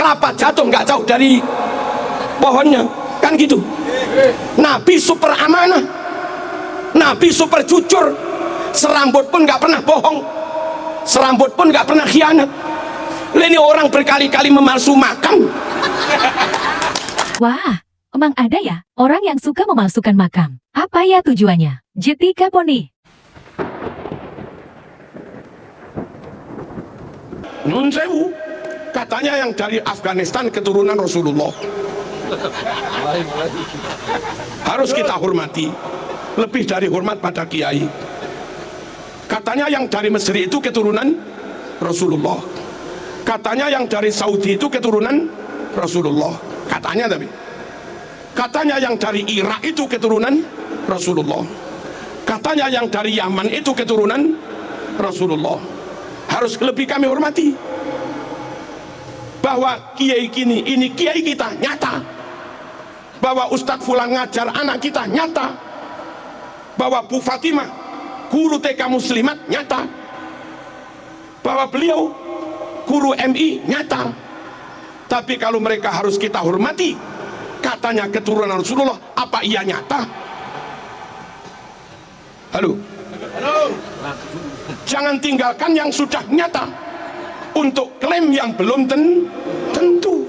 kelapa jatuh nggak jauh dari pohonnya, kan gitu. Nabi super amanah, Nabi super jujur, serambut pun nggak pernah bohong, serambut pun nggak pernah khianat. Ini orang berkali-kali memalsu makam. Wah, emang ada ya orang yang suka memalsukan makam? Apa ya tujuannya? Jetika Poni. Nun sewu, katanya yang dari Afghanistan keturunan Rasulullah. Harus kita hormati, lebih dari hormat pada kiai. Katanya yang dari Mesir itu keturunan Rasulullah. Katanya yang dari Saudi itu keturunan Rasulullah. Katanya, tapi katanya yang dari Irak itu keturunan Rasulullah. Katanya yang dari Yaman itu keturunan Rasulullah. Harus lebih kami hormati, bahwa kiai kini ini kiai kita nyata, bahwa Ustadz Fulan ngajar anak kita nyata, bahwa Bu Fatimah guru TK Muslimat nyata, bahwa beliau guru MI nyata. Tapi kalau mereka harus kita hormati, katanya keturunan Rasulullah, apa iya nyata? Halo, jangan tinggalkan yang sudah nyata untuk klaim yang belum tentu.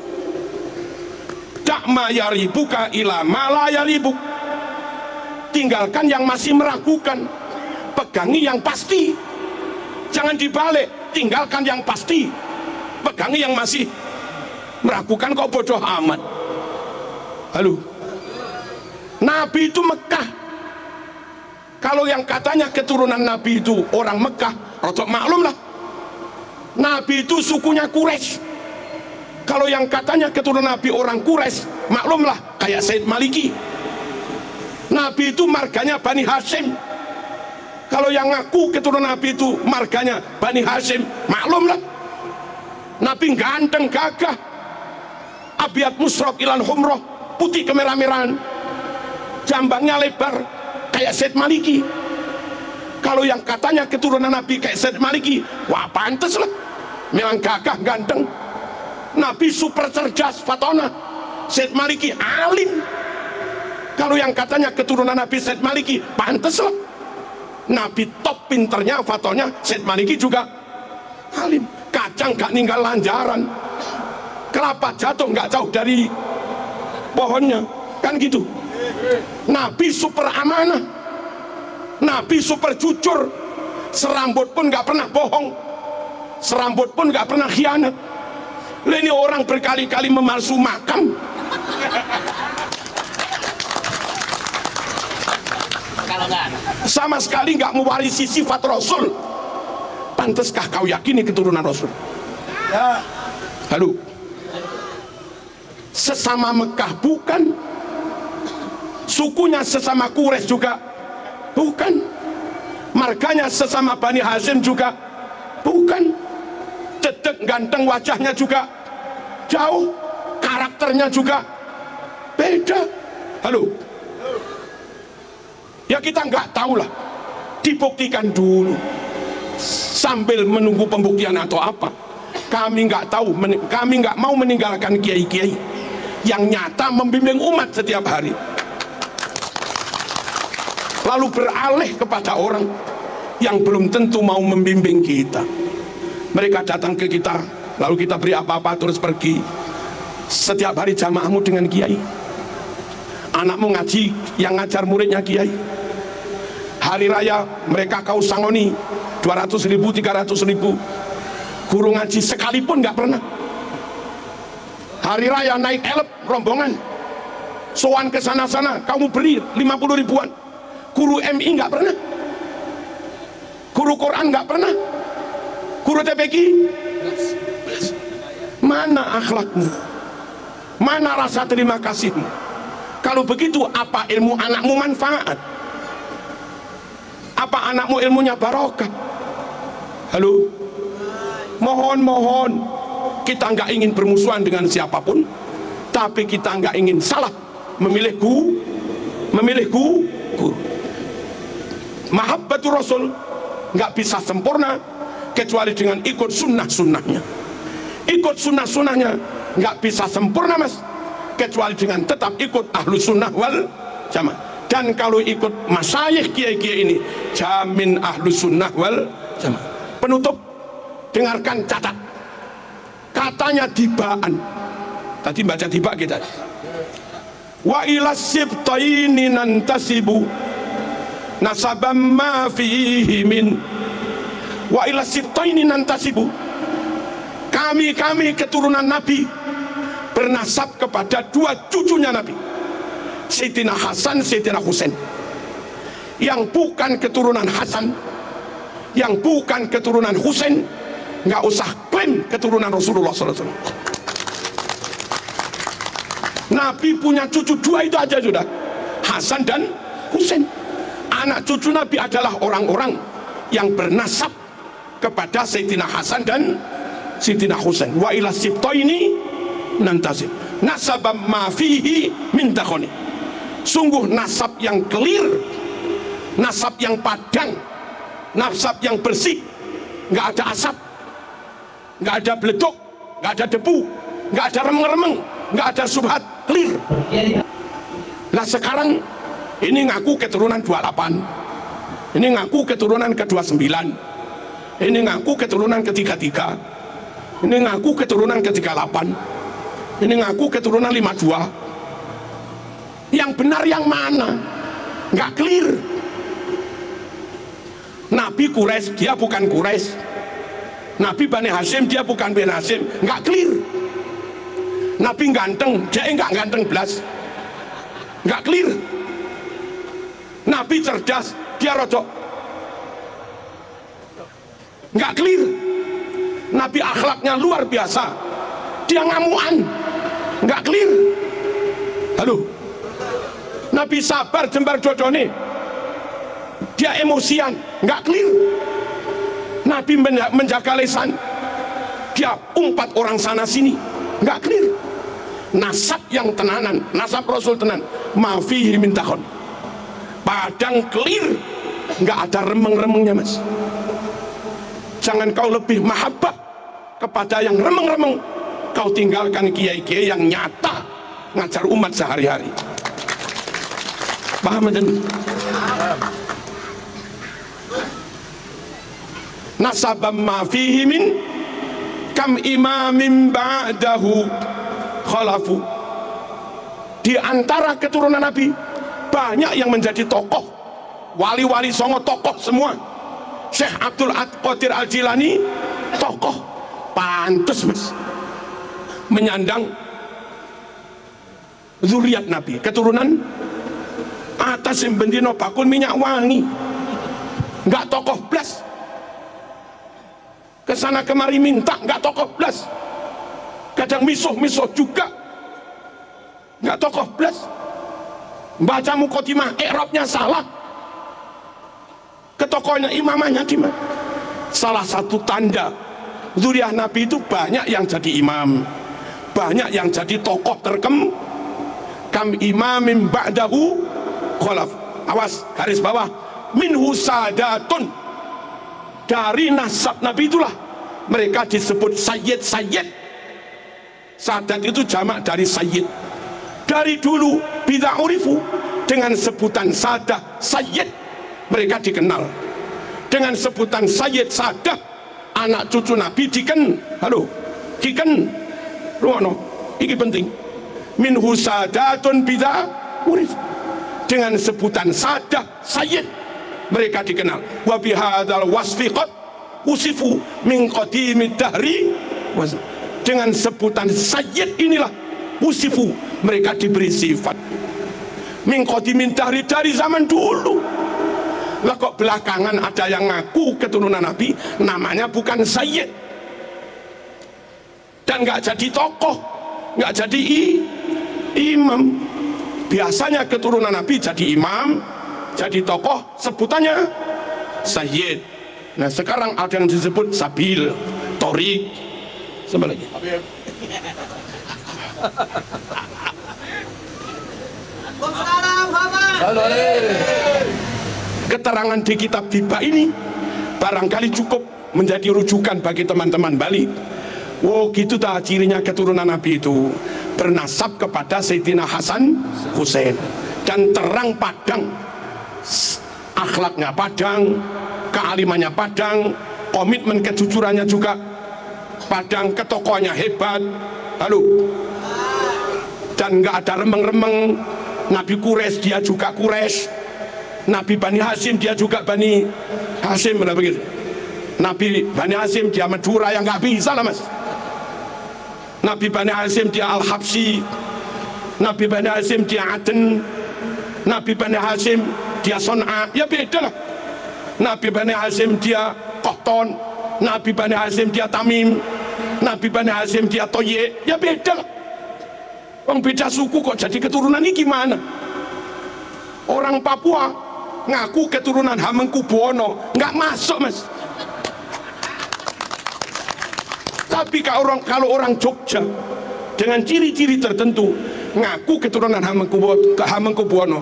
Dakma yaribuka ila mala yaribuk. Tinggalkan yang masih meragukan, pegangi yang pasti. Jangan dibalik, tinggalkan yang pasti, pegangi yang masih meragukan. Kok bodoh amat. Halo, Nabi itu Mekah. Kalau yang katanya keturunan Nabi itu orang Mekah, rotok maklum lah, Nabi itu sukunya Quraisy. Kalau yang katanya keturunan Nabi orang Quraisy, maklumlah, kayak Said Maliki. Nabi itu marganya Bani Hashim. Kalau yang ngaku keturunan Nabi itu marganya Bani Hashim, maklumlah, Nabi ganteng gagah, abiat musrok ilan humroh, putih kemerah-merahan, jambangnya lebar kayak Said Maliki. Kalau yang katanya keturunan Nabi kayak Said Maliki, wah pantes lah, memang gagah ganteng. Nabi super cerdas fatona, Said Maliki alim. Kalau yang katanya keturunan Nabi Said Maliki, pantes lah, Nabi top pinternya fatonya, Said Maliki juga alim. Kacang gak ninggal lanjaran, kelapa jatuh gak jauh dari pohonnya, kan gitu. Nabi super amanah, Nabi super jujur, serambut pun gak pernah bohong, serambut pun gak pernah khianat. Ini orang berkali-kali memalsu makam. Sama sekali nggak mewarisi sifat Rasul. Pantaskah kau yakini keturunan Rasul? Ya. Halo, sesama Mekah bukan, sukunya sesama Quraisy juga bukan, marganya sesama Bani Hashim juga bukan, cedek ganteng wajahnya juga jauh, karakternya juga beda. Halo, ya kita nggak tahu lah, dibuktikan dulu sambil menunggu pembuktian atau apa. Kami nggak tahu, kami nggak mau meninggalkan kiai-kiai yang nyata membimbing umat setiap hari, lalu beralih kepada orang yang belum tentu mau membimbing kita. Mereka datang ke kita, lalu kita beri apa-apa terus pergi. Setiap hari jamaahmu dengan kiai, anakmu ngaji, yang ngajar muridnya kiai. Hari raya mereka kau sangoni 200.000, 300.000. Guru ngaji sekalipun nggak pernah. Hari raya naik elep rombongan, sowan ke sana-sana kamu beri 50 ribuan. Guru MI nggak pernah, guru Quran nggak pernah, guru TPQ. Mana akhlakmu, mana rasa terima kasihmu? Kalau begitu, apa ilmu anakmu manfaat? Apa anakmu ilmunya barokah? Halo, mohon kita nggak ingin bermusuhan dengan siapapun, tapi kita nggak ingin salah memilih guru. Mahabbatur Rasul nggak bisa sempurna kecuali dengan ikut sunnah-sunnahnya. Ikut sunnah-sunnahnya nggak bisa sempurna mas, kecuali dengan tetap ikut Ahlus Sunnah wal Jamaah. Dan kalau ikut masyayikh kiai-kiai ini, jamin Ahlus Sunnah wal Jamaah. Penutup, dengarkan, catat. Katanya Dibaan, tadi baca Diba kita. Wa ila sibtaini nantasibu nasabam ma fihi min. Wa ila sibtaini nantasibu, kami keturunan Nabi bernasab kepada dua cucunya Nabi, Sayyidina Hasan, Sayyidina Husain. Yang bukan keturunan Hasan, yang bukan keturunan Husain, nggak usah klaim keturunan Rasulullah SAW. Nabi punya cucu dua itu aja sudah, Hasan dan Husain. Anak cucu Nabi adalah orang-orang yang bernasab kepada Sayyidina Hasan dan Sayyidina Husain. Wa ila sibtaini nantasib nasabam ma fihi min takhoni. Sungguh nasab yang clear, nasab yang padang, nasab yang bersih, nggak ada asap, nggak ada beleduk, nggak ada debu, nggak ada remeng-remeng, nggak ada subhat, clear. Nah sekarang ini ngaku keturunan 28, ini ngaku keturunan ke-29, ini ngaku keturunan ke-33, ini ngaku keturunan ke-38, ini ngaku keturunan 52. Yang benar yang mana? Nggak clear. Nabi Quraisy, dia bukan Quraisy. Nabi Bani Hashim, dia bukan Bani Hashim. Nggak clear. Nabi ganteng, dia nggak ganteng belas. Nggak clear. Nabi cerdas, dia rodok. Nggak clear. Nabi akhlaknya luar biasa, dia ngamuan. Nggak clear. Halo. Nabi sabar jembar dodone, dia emosian, nggak clear. Nabi menjaga lisan, dia umpat orang sana sini, nggak clear. Nasab yang tenanan, nasab Rasul tenan, mafihi min takhon, padang clear, nggak ada remeng-remengnya mas. Jangan kau lebih mahabbah kepada yang remeng-remeng, kau tinggalkan kiai-kiai yang nyata ngajar umat sehari-hari. Paham aja? Nasabam ma fihi min kam imamin ba'dahu khalafu. Di antara keturunan Nabi banyak yang menjadi tokoh, wali-wali songo tokoh semua. Syekh Abdul Qadir Al-Jilani tokoh, pantes mas menyandang zuriat Nabi, keturunan atas yang bendino bakul minyak wangi, nggak tokoh blas, kesana kemari minta, nggak tokoh blas, kadang misuh juga, nggak tokoh blas, baca mukotimah i'rabnya salah, ke tokohnya imamahnya gimana. Salah satu tanda zuriat Nabi itu banyak yang jadi imam, banyak yang jadi tokoh terkem. Kam imamin ba'dahu kholaf. Awas, garis bawah, minhu sadatun. Dari nasab Nabi itulah mereka disebut sayyid. Sadat itu jamak dari sayyid. Dari dulu bid'a urifu, dengan sebutan sadah sayyid mereka dikenal. Dengan sebutan sayyid sadah, anak cucu Nabi ruwono, ini penting. Minhu sadatun bid'a urif, dengan sebutan sadah sayyid mereka dikenal. Wa bihadzal wasfi qad usifu min qadimid dahri, dengan sebutan sayyid inilah usifu mereka diberi sifat min qadimid dahri, dari zaman dulu. Lah kok belakangan ada yang ngaku keturunan Nabi namanya bukan sayyid dan nggak jadi tokoh, nggak jadi imam. Biasanya keturunan Nabi jadi imam, jadi tokoh, sebutannya sayyid. Nah sekarang ada yang disebut sabil, torik, sama lagi. Keterangan di kitab Diba ini barangkali cukup menjadi rujukan bagi teman-teman Bali Oh gitu dah cirinya keturunan Nabi itu, bernasab kepada Sayyidina Hasan Hussein, dan terang padang, akhlaknya padang, kealimannya padang, komitmen kejujurannya juga padang, ketokohannya hebat. Lalu dan nggak ada remeng-remeng. Nabi Quraisy dia juga Quraisy, Nabi Bani Hashim dia juga Bani Hashim, begitu. Nabi Bani Hashim dia Madura, yang nggak bisa lah mas. Nabi Bani Hashim dia Al-Habsyi, Nabi Bani Hashim dia Aden, Nabi Bani Hashim dia Son'a, ya beda lah. Nabi Bani Hashim dia Qahtan, Nabi Bani Hashim dia Tamim, Nabi Bani Hashim dia Toye, ya beda lah. Orang beda suku kok jadi keturunan ini gimana? Orang Papua ngaku keturunan Hamengkubuwono, nggak masuk mas. Tapi kalau orang Jogja dengan ciri-ciri tertentu ngaku keturunan Hamengkubuwono.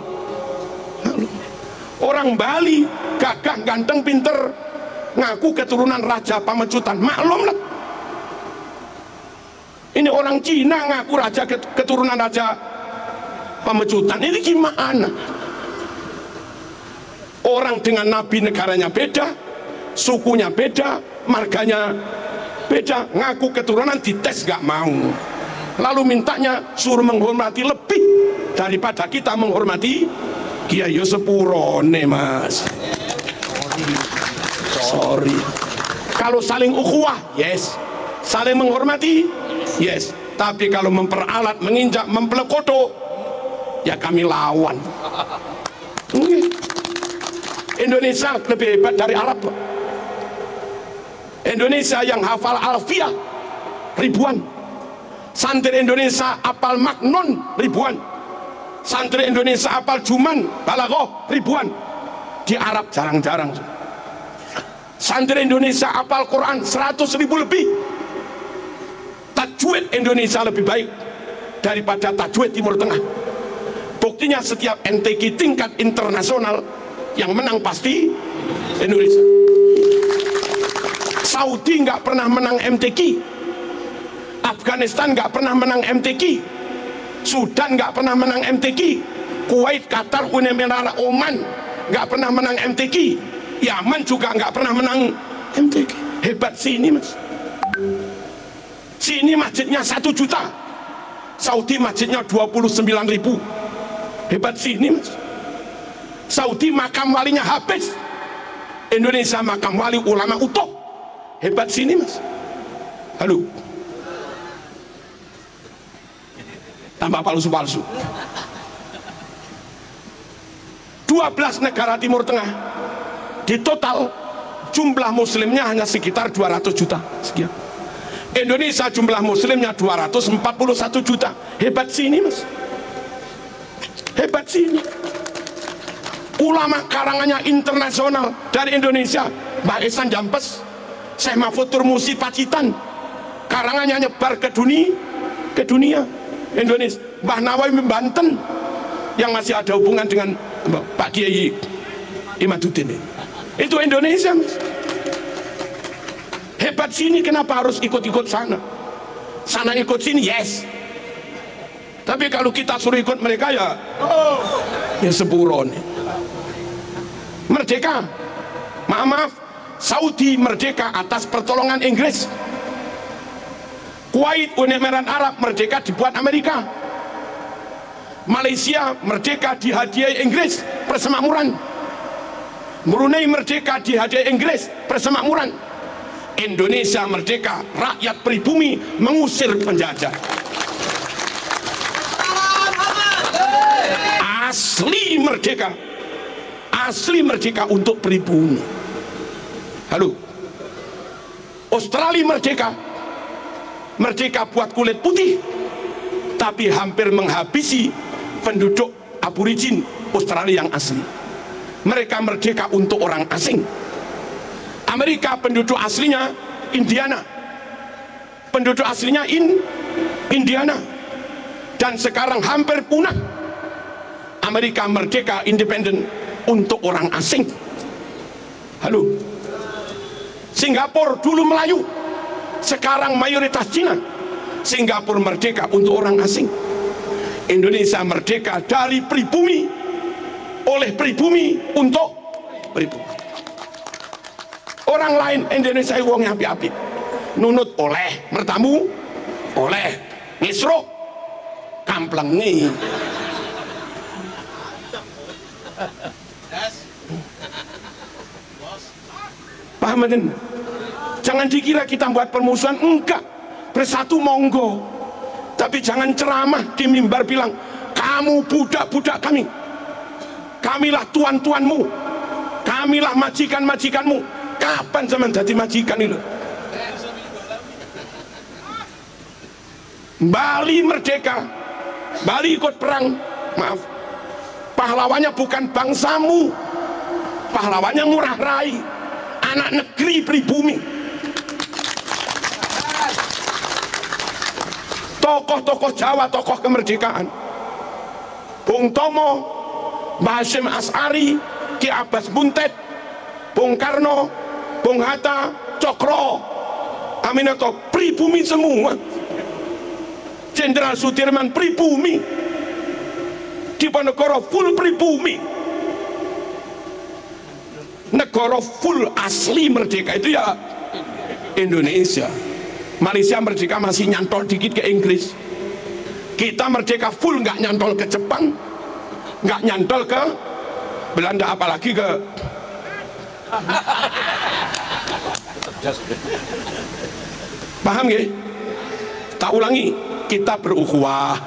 Orang Bali gagah, ganteng, pinter, ngaku keturunan Raja Pamecutan, maklum lah. Ini orang Cina ngaku keturunan Raja Pamecutan, ini gimana? Orang dengan Nabi negaranya beda, sukunya beda, marganya beda, ngaku keturunan, dites gak mau, lalu mintanya suruh menghormati lebih daripada kita menghormati Kiai. Sepurone mas, sorry. Kalau saling ukhuwah yes, saling menghormati yes, tapi kalau memperalat, menginjak, mempelekoto, ya kami lawan. Indonesia lebih hebat dari Arab. Indonesia yang hafal alfiah ribuan, santri Indonesia hafal maknon ribuan, santri Indonesia hafal juman balaghah ribuan. Di Arab jarang-jarang. Santri Indonesia hafal Quran 100.000 lebih. Tajwid Indonesia lebih baik daripada tajwid Timur Tengah. Buktinya setiap MTQ tingkat internasional yang menang pasti Indonesia. Saudi nggak pernah menang MTQ, Afghanistan nggak pernah menang MTQ, Sudan nggak pernah menang MTQ, Kuwait, Qatar, Uni Emirat, Oman nggak pernah menang MTQ, Yaman juga nggak pernah menang MTQ. Hebat sini mas. Sini masjidnya 1 juta, Saudi masjidnya 29.000. Hebat sini mas. Saudi makam walinya habis, Indonesia makam wali ulama utuh. Hebat sini mas. Halo, tambah palsu-palsu. 12 negara Timur Tengah di total jumlah muslimnya hanya sekitar 200 juta sekian. Indonesia jumlah muslimnya 241 juta. Hebat sini mas, hebat sini. Ulama karangannya internasional dari Indonesia, Mbah Ihsan Jampes, Syekh Mahfud Turmusi Pacitan, karangannya nyebar ke dunia. Indonesia, Mbah Nawawi Banten yang masih ada hubungan dengan Pak Kiai Imaduddin, itu Indonesia mas. Hebat sini, kenapa harus ikut-ikut sana? Sana ikut sini yes, tapi kalau kita suruh ikut mereka ya sepuron. Merdeka, maaf, Saudi merdeka atas pertolongan Inggris. Kuwait, Uni Emirat Arab merdeka dibuat Amerika. Malaysia merdeka dihadiahi Inggris persemakmuran. Brunei merdeka dihadiahi Inggris persemakmuran. Indonesia merdeka, rakyat pribumi mengusir penjajah. Asli merdeka, asli merdeka untuk pribumi. Halo, Australia merdeka, merdeka buat kulit putih, tapi hampir menghabisi penduduk aborigin Australia yang asli. Mereka merdeka untuk orang asing. Amerika penduduk aslinya Indiana, penduduk aslinya Indiana, dan sekarang hampir punah. Amerika merdeka independen untuk orang asing. Halo, Singapura dulu Melayu, sekarang mayoritas Cina. Singapura merdeka untuk orang asing. Indonesia merdeka dari pribumi, oleh pribumi, untuk pribumi. Orang lain Indonesia wong api-api, nunut oleh mertamu, oleh ngisruk kamplengi. Paham kan? Jangan dikira kita buat permusuhan, enggak. Bersatu monggo, tapi jangan ceramah di mimbar bilang kamu budak-budak kami, kamilah tuan-tuanmu, kamilah majikan-majikanmu. Kapan zaman jadi majikan itu? Bali merdeka, Bali ikut perang, maaf, pahlawannya bukan bangsamu, pahlawannya Ngurah Rai, anak negeri pribumi. Tokoh-tokoh Jawa, tokoh kemerdekaan, Bung Tomo, Mbah Hasyim As'ari, Ki Abbas Buntet, Bung Karno, Bung Hatta, Cokro Aminoto, pribumi semua. Jenderal Sudirman pribumi, Diponegoro full pribumi. Negara full asli merdeka itu ya Indonesia. Malaysia merdeka masih nyantol dikit ke Inggris. Kita merdeka full, nggak nyantol ke Jepang, nggak nyantol ke Belanda, apalagi ke paham ya? Tak ulangi, kita berukhuwah,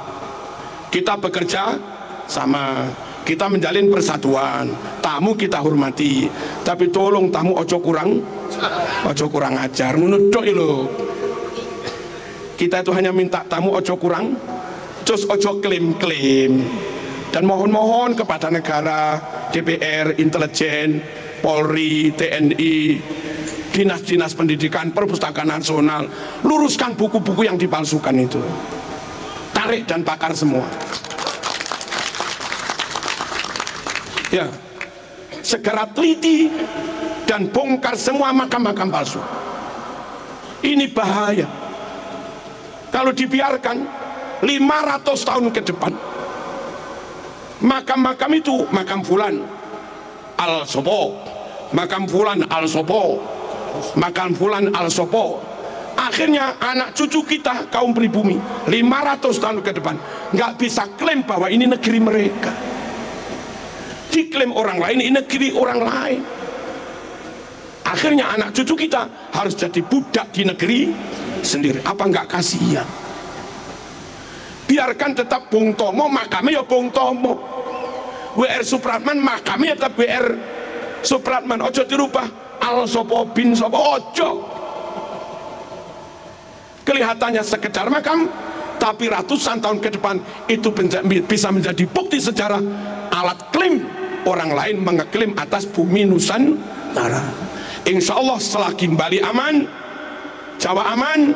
kita bekerja sama, kita menjalin persatuan. Tamu kita hormati, tapi tolong tamu ojo kurang ajar, ngono tok lho. Kita itu hanya minta tamu ojo kurang, terus ojo klaim-klaim. Dan mohon-mohon kepada negara, DPR, intelijen, Polri, TNI, dinas-dinas pendidikan, perpustakaan nasional, luruskan buku-buku yang dipalsukan itu, tarik dan bakar semua. Ya, segera teliti dan bongkar semua makam-makam palsu. Ini bahaya. Kalau dibiarkan 500 tahun ke depan, makam-makam itu, makam fulan al sopo, makam fulan al sopo, makam fulan al sopo, akhirnya anak cucu kita kaum pribumi 500 tahun ke depan nggak bisa klaim bahwa ini negeri mereka. Diklaim orang lain, ini negeri orang lain. Akhirnya anak cucu kita harus jadi budak di negeri sendiri. Apa nggak kasihan? Biarkan tetap Bung Tomo, makamnya ya Bung Tomo. WR Supratman, makamnya tetap WR Supratman. Ojo dirubah al sopo bin sopo, ojo. Kelihatannya sekedar makam, tapi ratusan tahun ke depan itu bisa menjadi bukti sejarah, alat klaim orang lain mengeklaim atas bumi Nusantara. Insya Allah selagi Bali aman, Jawa aman,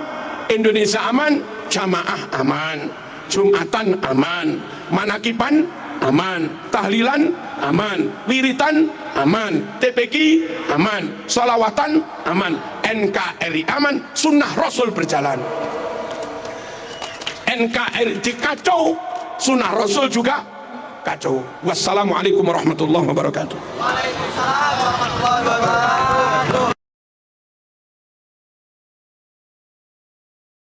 Indonesia aman, jamaah aman, Jumatan aman, manakipan aman, tahlilan aman, wiritan aman, TPQ aman, sholawatan aman, NKRI aman, sunnah Rasul berjalan. NKRI dikacau, sunnah Rasul juga kacau. Wassalamualaikum warahmatullahi wabarakatuh. Waalaikumsalam warahmatullahi wabarakatuh.